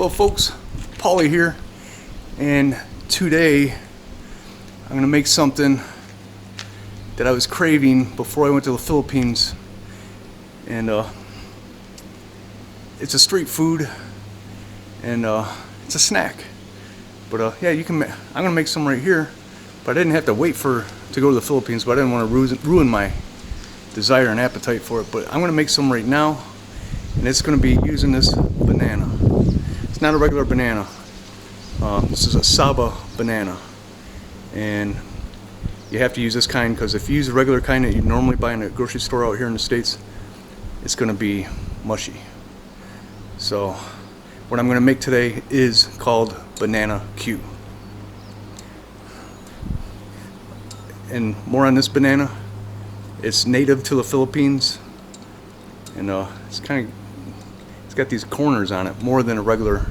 Hello folks, Paulie here, and today I'm going to make something that I was craving before I went to the Philippines, and it's a street food, and it's a snack, but yeah, I'm going to make some right here, but I didn't have to wait to go to the Philippines, but I didn't want to ruin my desire and appetite for it. But I'm going to make some right now, and it's going to be using this banana. It's not a regular banana. This is a SABA banana, and you have to use this kind because if you use a regular kind that you normally buy in a grocery store out here in the States, it's going to be mushy. So what I'm going to make today is called Bananacue. And more on this banana. It's native to the Philippines, and it's got these corners on it more than a regular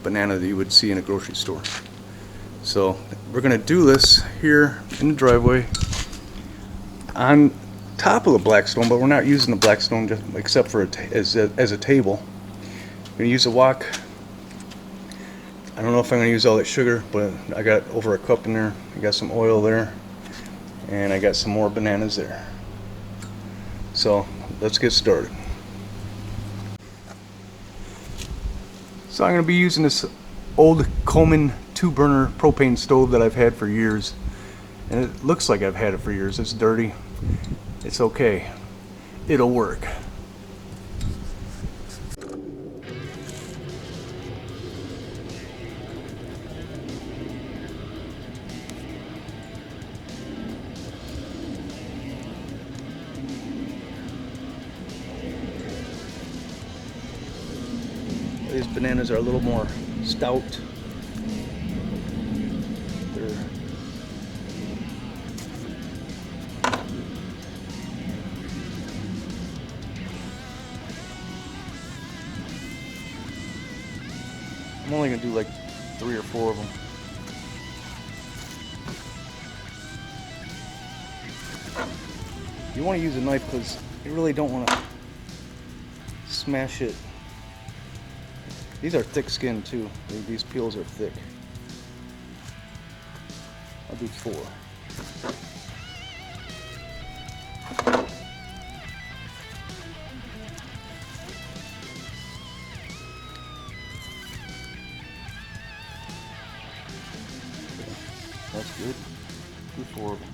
banana that you would see in a grocery store. So we're gonna do this here in the driveway on top of the blackstone, but we're not using the blackstone just except for as a table. I'm gonna use a wok. I don't know if I'm gonna use all that sugar, but I got over a cup in there. I got some oil there, and I got some more bananas there. So let's get started. So I'm going to be using this old Coleman 2-burner propane stove that I've had for years, and it looks like I've had it for years. It's dirty. It's okay. It'll work. These bananas are a little more stout. I'm only going to do like 3 or 4 of them. You want to use a knife because you really don't want to smash it. These are thick skinned too. These peels are thick. I'll do 4. That's good. Do 4 of them.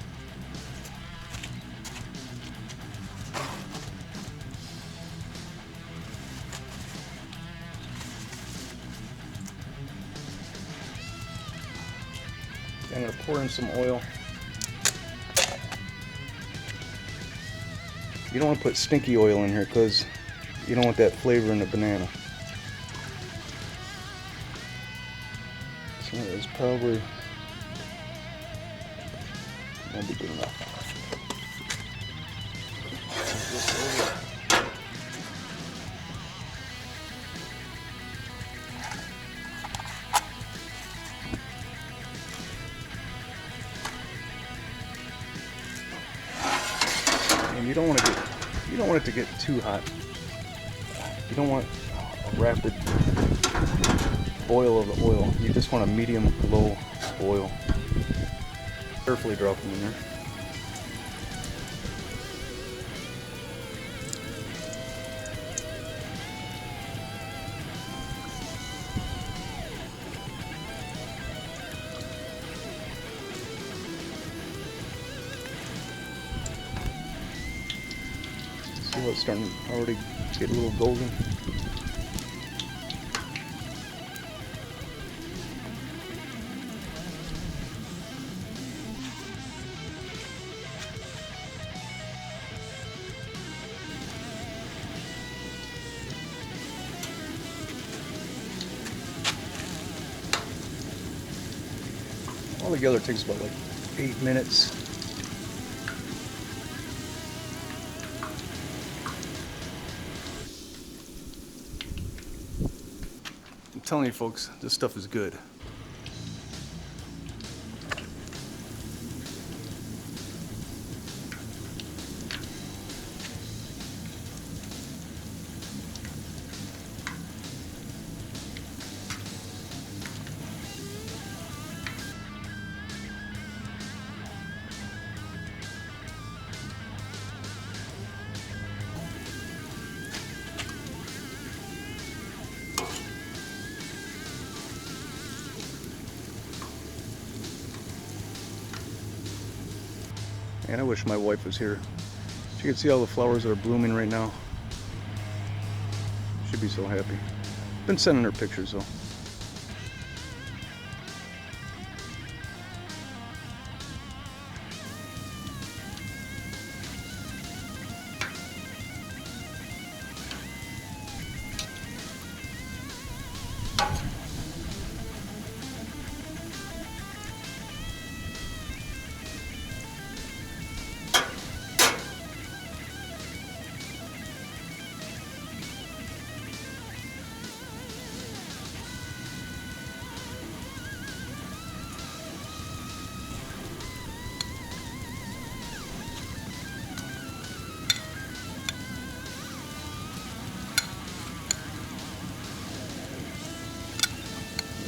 I'm going to pour in some oil. You don't want to put stinky oil in here because you don't want that flavor in the banana. So it's probably that'll be good enough. And you don't want it to get too hot. You don't want a rapid boil of the oil. You just want a medium low boil. Carefully drop them in there. See how it's starting to already get a little golden. Altogether it takes about like 8 minutes. I'm telling you folks, this stuff is good. Man, I wish my wife was here. She could see all the flowers that are blooming right now. She'd be so happy. Been sending her pictures though.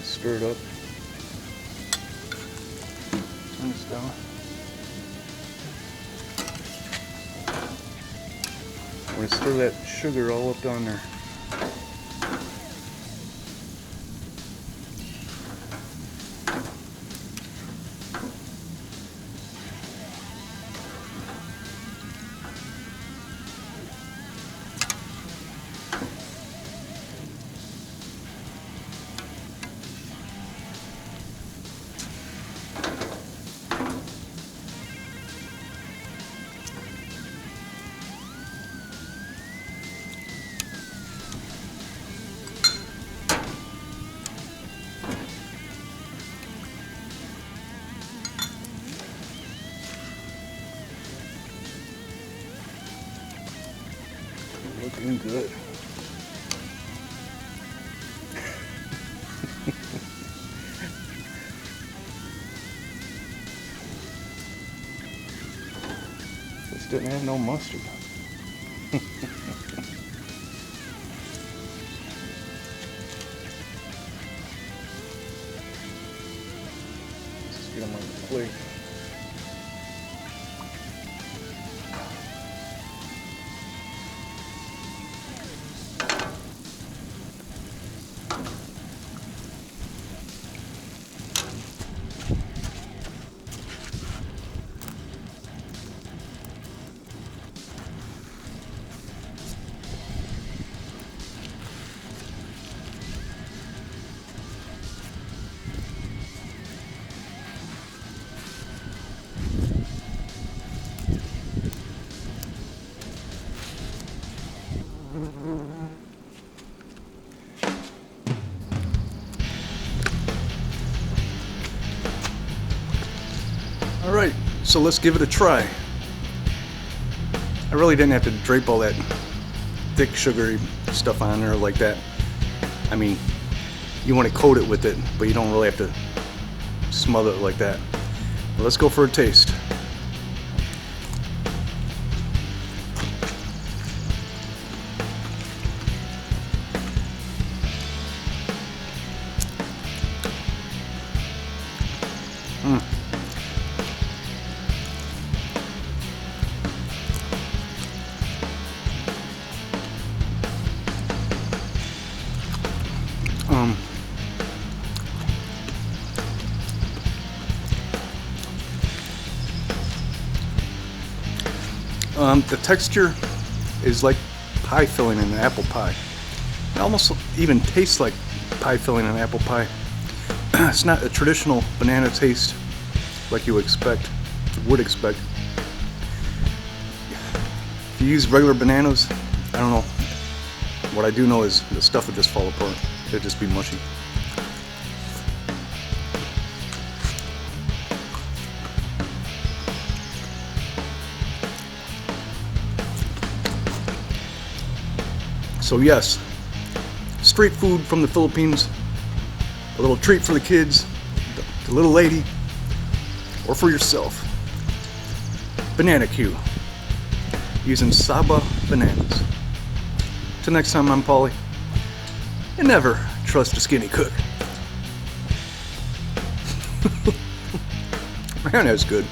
Stir it up. Turn this down. I'm going to stir that sugar all up down there. Looking good. This didn't have no mustard. Let's just get them on the plate. All right, so let's give it a try. I really didn't have to drape all that thick sugary stuff on there like that. I mean, you want to coat it with it, but you don't really have to smother it like that. But let's go for a taste. The texture is like pie filling in an apple pie. It almost even tastes like pie filling in an apple pie. It's not a traditional banana taste like you would expect. If you use regular bananas, I don't know. What I do know is the stuff would just fall apart. It'd just be mushy. So yes, street food from the Philippines, a little treat for the kids, the little lady, or for yourself. Bananacue, using SABA Bananas. Till next time, I'm Paulie, and never trust a skinny cook. Man, that's good.